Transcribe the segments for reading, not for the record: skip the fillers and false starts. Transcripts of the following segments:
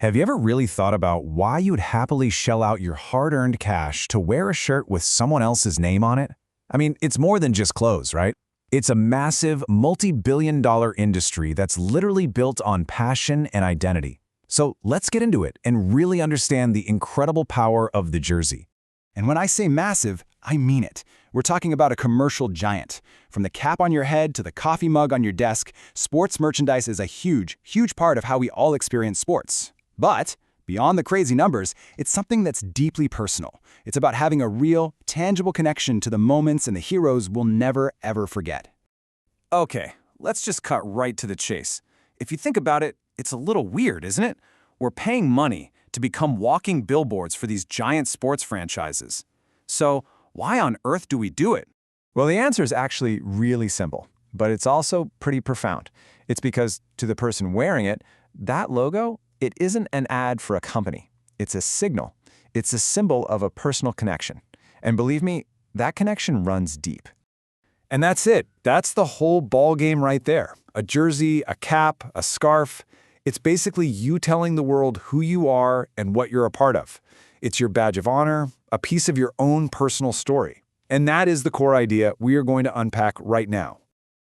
Have you ever really thought about why you'd happily shell out your hard-earned cash to wear a shirt with someone else's name on it? I mean, it's more than just clothes, right? It's a massive, multi-billion-dollar industry that's literally built on passion and identity. So let's get into it and really understand the incredible power of the jersey. And when I say massive, I mean it. We're talking about a commercial giant. From the cap on your head to the coffee mug on your desk, sports merchandise is a huge, huge part of how we all experience sports. But beyond the crazy numbers, it's something that's deeply personal. It's about having a real, tangible connection to the moments and the heroes we'll never, ever forget. Okay, let's just cut right to the chase. If you think about it, it's a little weird, isn't it? We're paying money to become walking billboards for these giant sports franchises. So why on earth do we do it? Well, the answer is actually really simple, but it's also pretty profound. It's because to the person wearing it, that logo, it isn't an ad for a company. It's a signal. It's a symbol of a personal connection. And believe me, that connection runs deep. And that's it. That's the whole ball game right there. A jersey, a cap, a scarf. It's basically you telling the world who you are and what you're a part of. It's your badge of honor, a piece of your own personal story. And that is the core idea we are going to unpack right now.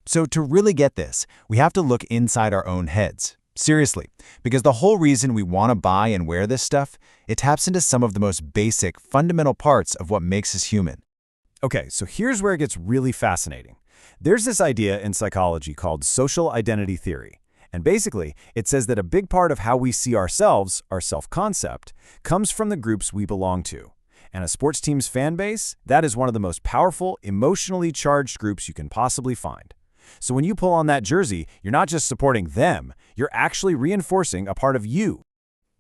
So to really get this, we have to look inside our own heads. Seriously, because the whole reason we want to buy and wear this stuff, it taps into some of the most basic, fundamental parts of what makes us human. Okay, so here's where it gets really fascinating. There's this idea in psychology called social identity theory. And basically, it says that a big part of how we see ourselves, our self-concept, comes from the groups we belong to. And a sports team's fan base, that is one of the most powerful, emotionally charged groups you can possibly find. So when you pull on that jersey, you're not just supporting them, you're actually reinforcing a part of you.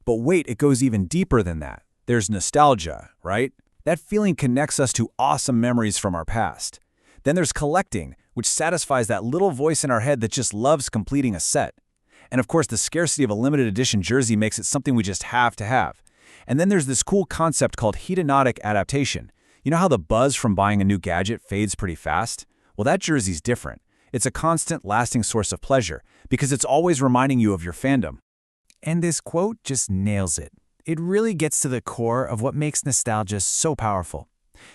But wait, it goes even deeper than that. There's nostalgia, right? That feeling connects us to awesome memories from our past. Then there's collecting, which satisfies that little voice in our head that just loves completing a set. And of course, the scarcity of a limited edition jersey makes it something we just have to have. And then there's this cool concept called hedonic adaptation. You know how the buzz from buying a new gadget fades pretty fast? Well, that jersey's different. It's a constant, lasting source of pleasure because it's always reminding you of your fandom. And this quote just nails it. It really gets to the core of what makes nostalgia so powerful.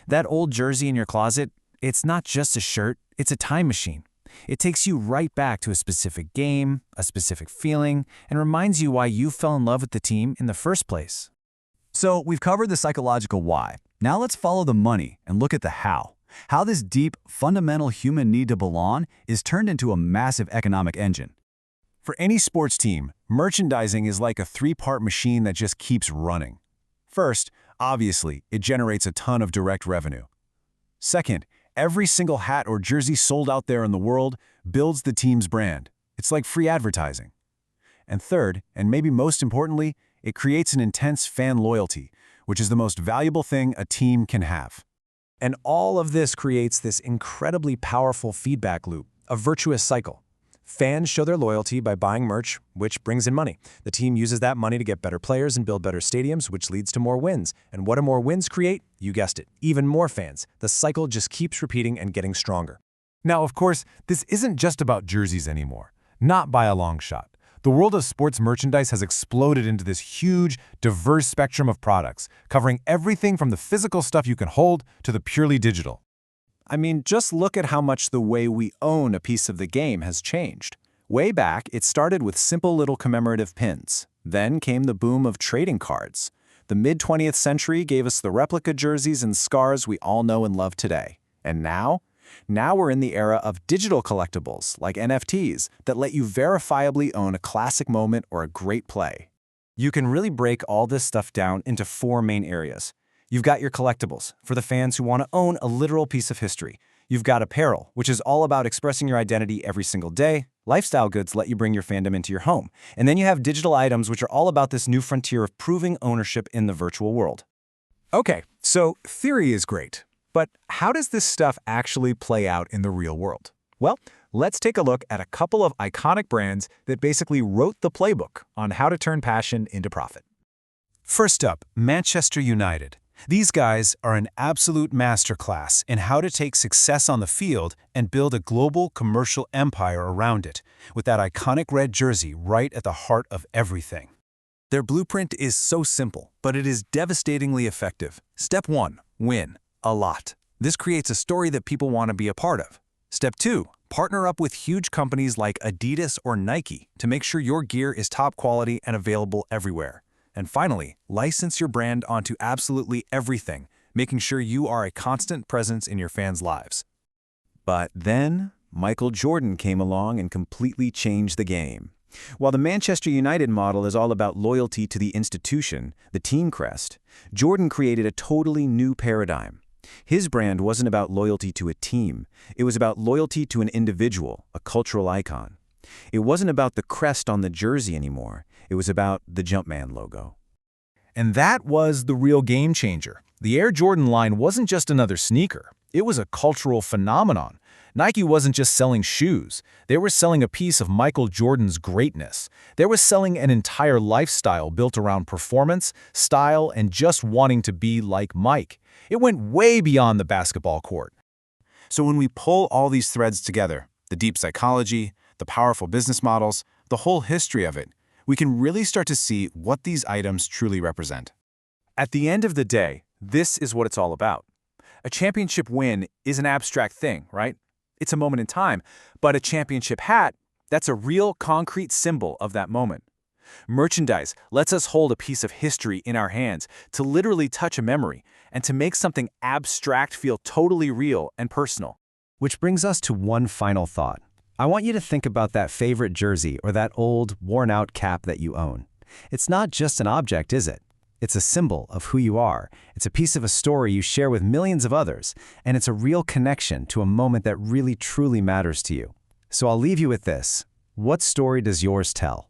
That old jersey in your closet, it's not just a shirt, it's a time machine. It takes you right back to a specific game, a specific feeling, and reminds you why you fell in love with the team in the first place. So we've covered the psychological why. Now let's follow the money and look at the how. How this deep, fundamental human need to belong is turned into a massive economic engine. For any sports team, merchandising is like a three-part machine that just keeps running. First, obviously, it generates a ton of direct revenue. Second, every single hat or jersey sold out there in the world builds the team's brand. It's like free advertising. And third, and maybe most importantly, it creates an intense fan loyalty, which is the most valuable thing a team can have. And all of this creates this incredibly powerful feedback loop, a virtuous cycle. Fans show their loyalty by buying merch, which brings in money. The team uses that money to get better players and build better stadiums, which leads to more wins. And what do more wins create? You guessed it, even more fans. The cycle just keeps repeating and getting stronger. Now, of course, this isn't just about jerseys anymore. Not by a long shot. The world of sports merchandise has exploded into this huge, diverse spectrum of products, covering everything from the physical stuff you can hold to the purely digital. I mean, just look at how much the way we own a piece of the game has changed. Way back, it started with simple little commemorative pins. Then came the boom of trading cards. The mid-20th century gave us the replica jerseys and scarves we all know and love today. And now we're in the era of digital collectibles, like NFTs, that let you verifiably own a classic moment or a great play. You can really break all this stuff down into four main areas. You've got your collectibles, for the fans who want to own a literal piece of history. You've got apparel, which is all about expressing your identity every single day. Lifestyle goods let you bring your fandom into your home. And then you have digital items, which are all about this new frontier of proving ownership in the virtual world. Okay, so theory is great. But how does this stuff actually play out in the real world? Well, let's take a look at a couple of iconic brands that basically wrote the playbook on how to turn passion into profit. First up, Manchester United. These guys are an absolute masterclass in how to take success on the field and build a global commercial empire around it, with that iconic red jersey right at the heart of everything. Their blueprint is so simple, but it is devastatingly effective. Step 1. Win. A lot. This creates a story that people want to be a part of. Step 2. Partner up with huge companies like Adidas or Nike to make sure your gear is top quality and available everywhere. And finally, license your brand onto absolutely everything, making sure you are a constant presence in your fans' lives. But then, Michael Jordan came along and completely changed the game. While the Manchester United model is all about loyalty to the institution, the team crest, Jordan created a totally new paradigm. His brand wasn't about loyalty to a team. It was about loyalty to an individual, a cultural icon. It wasn't about the crest on the jersey anymore. It was about the Jumpman logo. And that was the real game changer. The Air Jordan line wasn't just another sneaker. It was a cultural phenomenon. Nike wasn't just selling shoes. They were selling a piece of Michael Jordan's greatness. They were selling an entire lifestyle built around performance, style, and just wanting to be like Mike. It went way beyond the basketball court. So when we pull all these threads together, the deep psychology, the powerful business models, the whole history of it, we can really start to see what these items truly represent. At the end of the day, this is what it's all about. A championship win is an abstract thing, right? It's a moment in time, but a championship hat, that's a real concrete symbol of that moment. Merchandise lets us hold a piece of history in our hands, to literally touch a memory, and to make something abstract feel totally real and personal. Which brings us to one final thought. I want you to think about that favorite jersey or that old, worn-out cap that you own. It's not just an object, is it? It's a symbol of who you are. It's a piece of a story you share with millions of others, and it's a real connection to a moment that really truly matters to you. So I'll leave you with this. What story does yours tell?